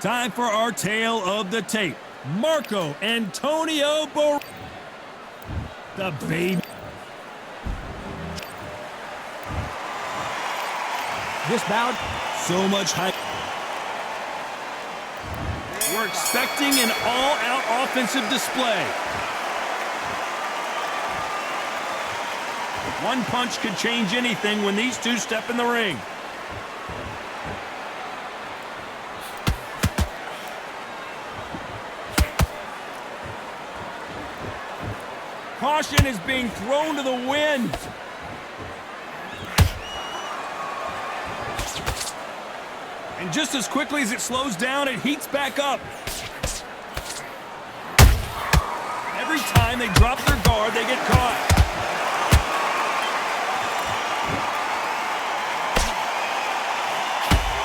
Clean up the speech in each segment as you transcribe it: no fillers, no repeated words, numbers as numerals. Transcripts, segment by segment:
Time for our tale of the tape. Marco Antonio Barrera. The baby. This bout. So much hype. We're expecting an all-out offensive display. One punch could change anything when these two step in the ring. Caution is being thrown to the wind. And just as quickly as it slows down, it heats back up. Every time they drop their guard, they get caught.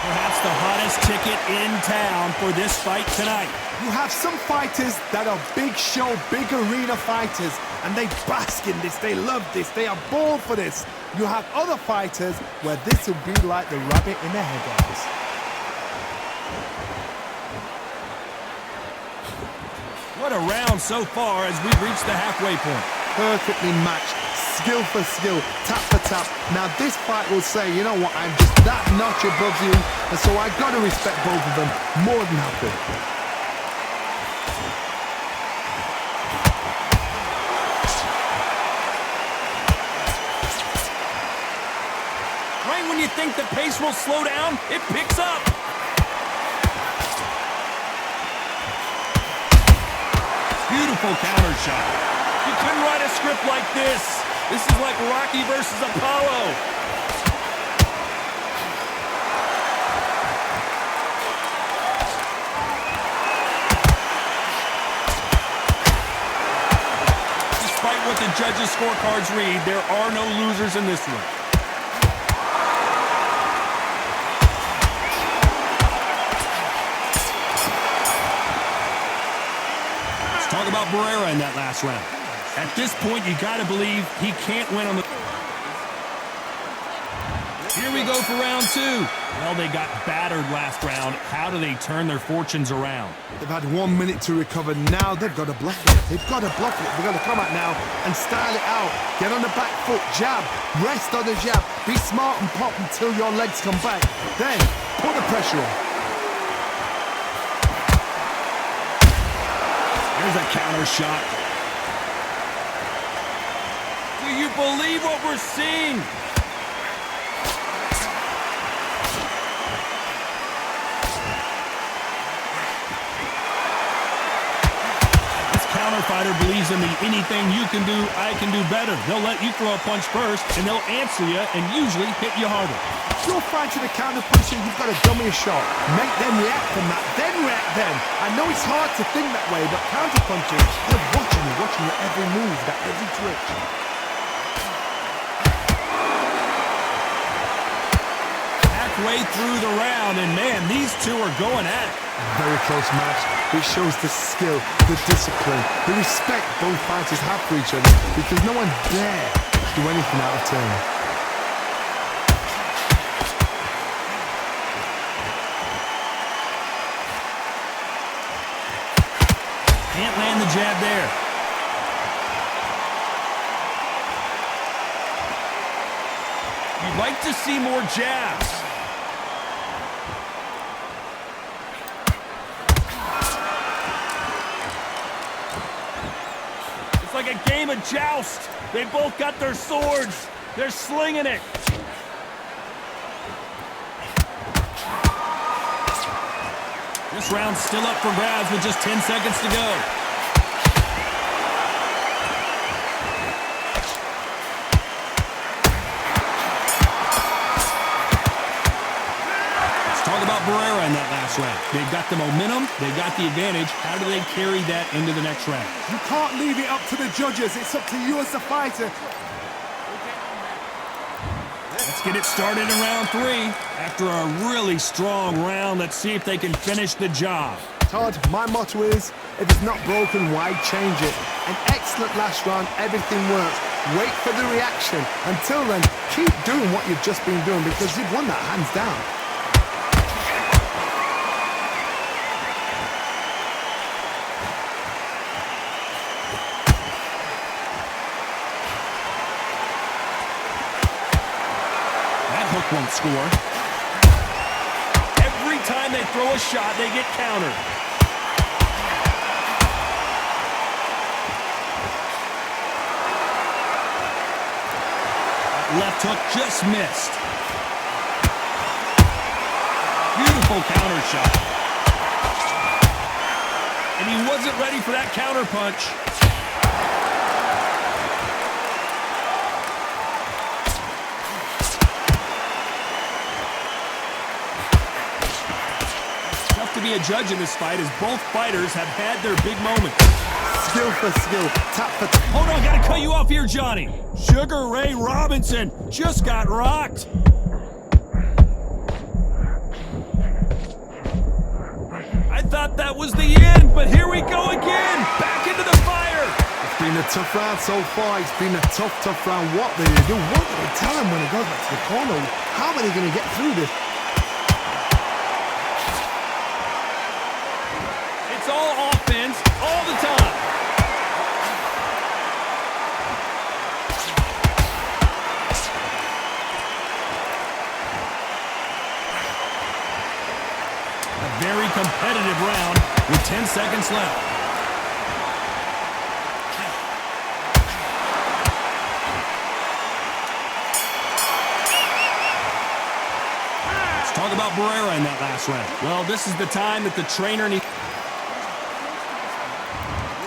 Perhaps the hottest ticket in town for this fight tonight. You have some fighters that are big show, big arena fighters, and they bask in this, they love this, they are born for this. You have other fighters where this will be like the rabbit in the headlights. What a round so far as we've reached the halfway point. Perfectly matched, skill for skill, tap for tap. Now this fight will say, you know what, I'm just that notch above you, and so I got to respect both of them more than happy. Right when you think the pace will slow down, it picks up. Beautiful counter shot. You couldn't write a script like this. This is like Rocky versus Apollo. Despite what the judges' scorecards read, there are no losers in this one. Talk about Barrera in that last round. At this point, you got to believe he can't win on the... Here we go for round two. Well, they got battered last round. How do they turn their fortunes around? They've had 1 minute to recover. Now they've got to block it. They've got to block it. They've got to come out now and style it out. Get on the back foot, jab, rest on the jab. Be smart and pop until your legs come back. Then put the pressure on. Here's a counter shot. Do you believe what we're seeing? This counter fighter believes in the anything you can do, I can do better. They'll let you throw a punch first, and they'll answer you and usually hit you harder. If you're fighting a counter puncher, you've got to dummy a shot. Make them react from that, then react then. I know it's hard to think that way, but counter punching, they're watching your every move, that every twitch. Halfway through the round, and man, these two are going at it. Very close match. It shows the skill, the discipline, the respect both fighters have for each other, because no one dare do anything out of turn. Can't land the jab there. You'd like to see more jabs. It's like a game of joust. They both got their swords. They're slinging it. This round's still up for grabs with just 10 seconds to go. Let's talk about Barrera in that last round. They've got the momentum, they've got the advantage. How do they carry that into the next round? You can't leave it up to the judges. It's up to you as the fighter. Let's get it started in round three. After a really strong round, let's see if they can finish the job. Todd, my motto is, if it's not broken, why change it? An excellent last round, everything works. Wait for the reaction. Until then, keep doing what you've just been doing because you've won that hands down. hook won't score. Every time they throw a shot, they get countered. Left hook just missed. Beautiful counter shot. And he wasn't ready for that counter punch. Tough to be a judge in this fight as both fighters have had their big moments. Skill for skill, tap for tap. Hold on, gotta cut you off here, Johnny. Sugar Ray Robinson just got rocked. I thought that was the end, but here we go again. Back into the fire. It's been a tough round so far. It's been a tough round. What do they do? What do they tell him when he goes back to the corner? How are they going to get through this? It's all offense all the time. Very competitive round with 10 seconds left. Let's talk about Barrera in that last round. Well, this is the time that the trainer needs.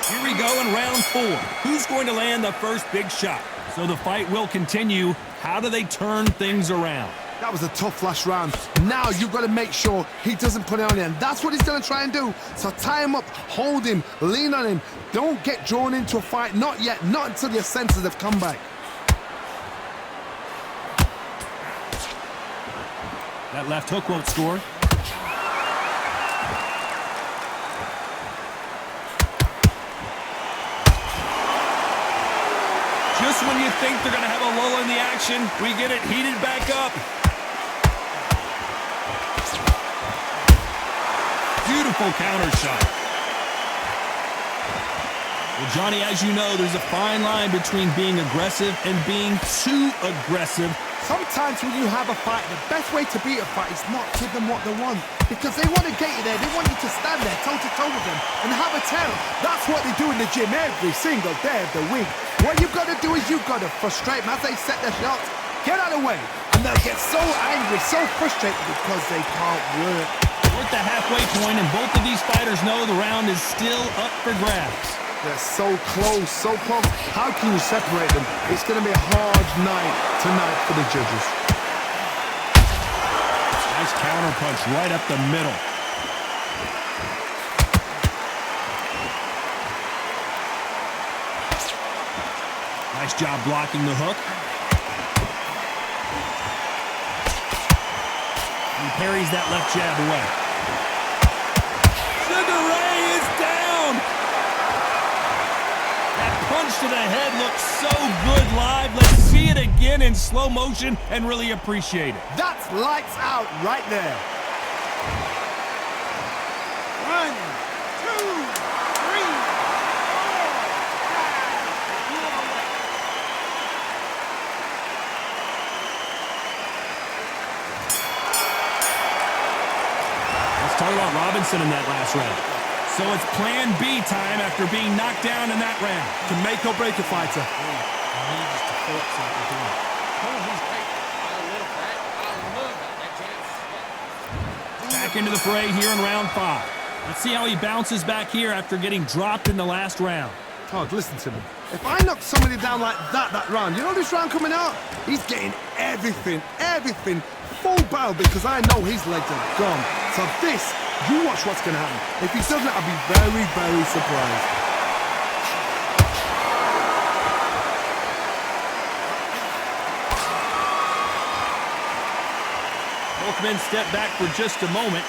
Here we go in round 4. Who's going to land the first big shot? So the fight will continue. How do they turn things around? That was a tough last round. Now you've got to make sure he doesn't put it on you, and that's what he's going to try and do. So tie him up, hold him, lean on him. Don't get drawn into a fight. Not yet. Not until your senses have come back. That left hook won't score. Just when you think they're going to have a lull in the action, we get it heated back up. Beautiful counter shot. Well, Johnny, as you know, there's a fine line between being aggressive and being too aggressive. Sometimes when you have a fight, the best way to beat a fight is not give them what they want. Because they want to get you there. They want you to stand there toe-to-toe with them and have a tell. That's what they do in the gym every single day of the week. What you've got to do is you've got to frustrate them as they set their shots. Get out of the way. And they'll get so angry, so frustrated because they can't work. We're at the halfway point, and both of these fighters know the round is still up for grabs. They're so close, so close. How can you separate them? It's going to be a hard night tonight for the judges. Nice counter punch right up the middle. Nice job blocking the hook. He parries that left jab away. Sugar Ray is down! That punch to the head looks so good live. Let's see it again in slow motion and really appreciate it. That's lights out right there. 1, 2, 3, 4. Talk about Robinson in that last round. So it's plan B time after being knocked down in that round. To make or break a fighter. Back into the fray here in round 5. Let's see how he bounces back here after getting dropped in the last round. Todd, listen to me. If I knock somebody down like that round, you know this round coming out? He's getting everything, full barrel because I know his legs are gone. So this, you watch what's going to happen. If he doesn't, I'll be very, very surprised. Both men step back for just a moment.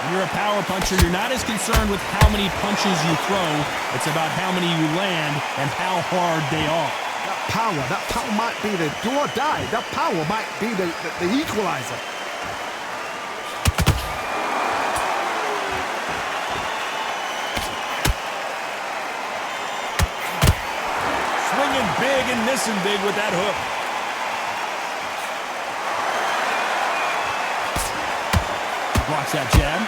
When you're a power puncher, you're not as concerned with how many punches you throw. It's about how many you land and how hard they are. That power might be the do or die. That power might be the equalizer. big and missing big with that hook. Blocks that jab.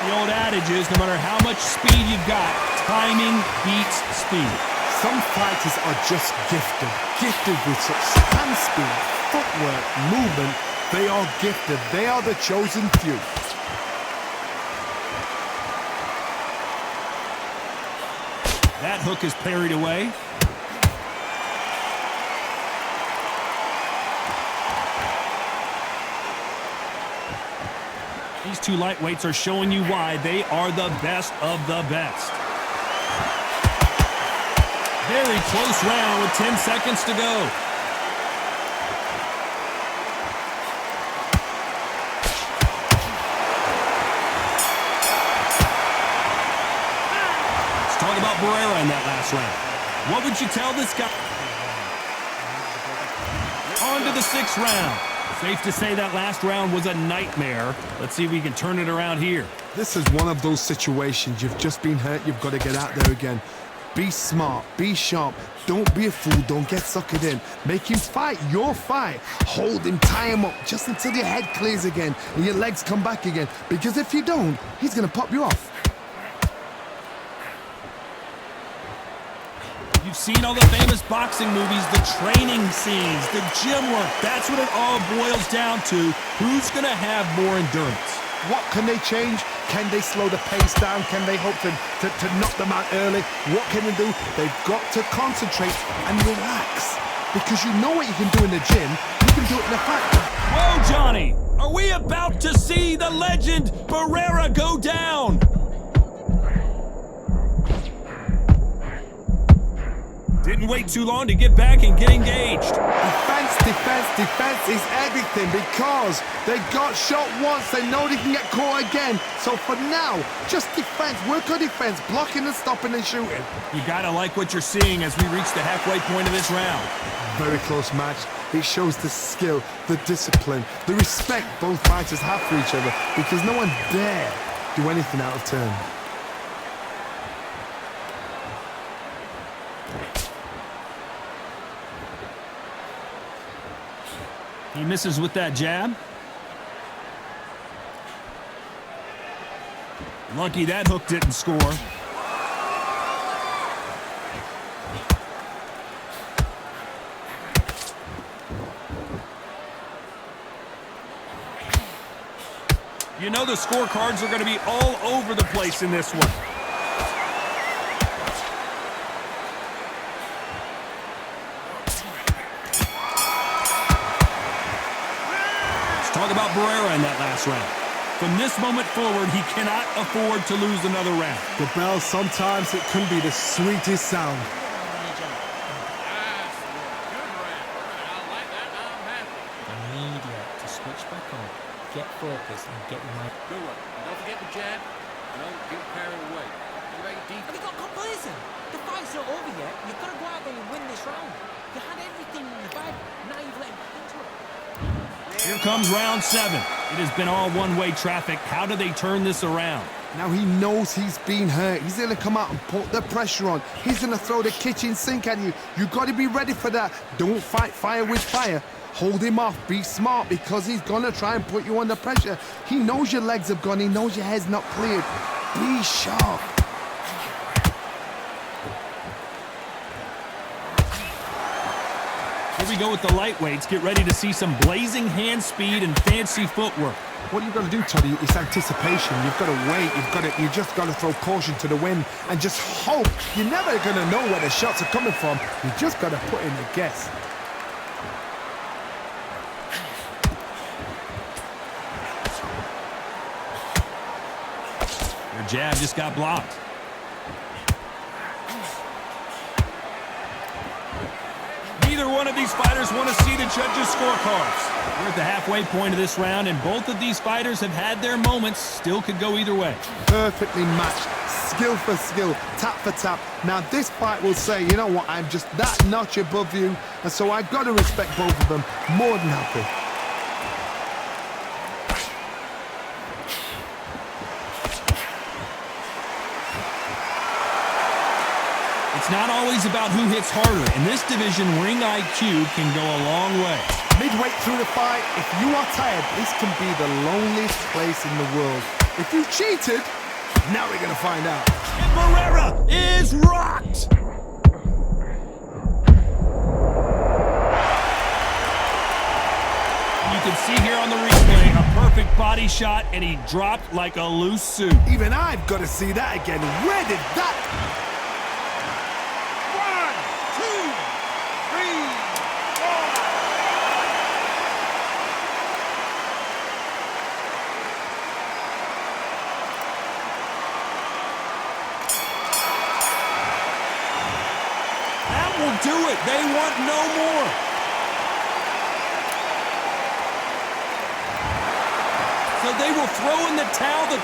The old adage is, no matter how much speed you've got, timing beats speed. Some fighters are just gifted with such hand speed, footwork, movement. They are gifted. They are the chosen few. That hook is parried away. These two lightweights are showing you why they are the best of the best. Very close round with 10 seconds to go. Let's talk about Barrera in that last round. What would you tell this guy? On to the 6th round. Safe to say that last round was a nightmare. Let's see if we can turn it around here. This is one of those situations. You've just been hurt. You've got to get out there again. Be smart. Be sharp. Don't be a fool. Don't get suckered in. Make him fight your fight. Hold him. Tie him up just until your head clears again and your legs come back again. Because if you don't, he's going to pop you off. You've seen all the famous boxing movies, the training scenes, the gym work. That's what it all boils down to. Who's going to have more endurance? What can they change? Can they slow the pace down? Can they hope to knock them out early? What can they do? They've got to concentrate and relax. Because you know what you can do in the gym, you can do it in a fight. Whoa, Johnny! Are we about to see the legend Barrera go down? Didn't wait too long to get back and get engaged. Defense is everything because they got shot once. They know they can get caught again. So for now, just defense. Work on defense, blocking and stopping and shooting. You gotta like what you're seeing as we reach the halfway point of this round. Very close match. It shows the skill, the discipline, the respect both fighters have for each other because no one dare do anything out of turn. He misses with that jab. Lucky that hook didn't score. You know the scorecards are going to be all over the place in this one. Talk about Barrera in that last round. From this moment forward, he cannot afford to lose another round. The bell, sometimes it can be the sweetest sound. The media to switch back on, get focused and get your mind. Good one. Don't forget the jab. Don't get carried away. You make it deep. Have you got complacent? The fight's not over yet. You've got to go out there and win this round. You had everything in the bag. Now you've let him into it. Here comes round 7. It has been all one-way traffic. How do they turn this around? Now he knows he's been hurt. He's going to come out and put the pressure on. He's going to throw the kitchen sink at you. You've got to be ready for that. Don't fight fire with fire. Hold him off. Be smart because he's going to try and put you under pressure. He knows your legs have gone. He knows your head's not cleared. Be sharp. Here we go with the lightweights. Get ready to see some blazing hand speed and fancy footwork. What you've got to do, Toddy, is anticipation. You've got to wait. You just got to throw caution to the wind and just hope. You're never going to know where the shots are coming from. You just got to put in a guess. Your jab just got blocked. Neither one of these fighters want to see the judges' scorecards. We're at the halfway point of this round, and both of these fighters have had their moments. Still could go either way. Perfectly matched. Skill for skill, tap for tap. Now this fight will say, you know what, I'm just that notch above you, and so I've got to respect both of them. More than happy. It's not always about who hits harder. In this division, ring IQ can go a long way. Midway through the fight, if you are tired, this can be the loneliest place in the world. If you cheated, now we're going to find out. And Barrera is rocked! You can see here on the replay a perfect body shot, and he dropped like a loose suit. Even I've got to see that again. Where did that... 1, 2, 3, 4. That will do it. They want no more. So they will throw in the towel. The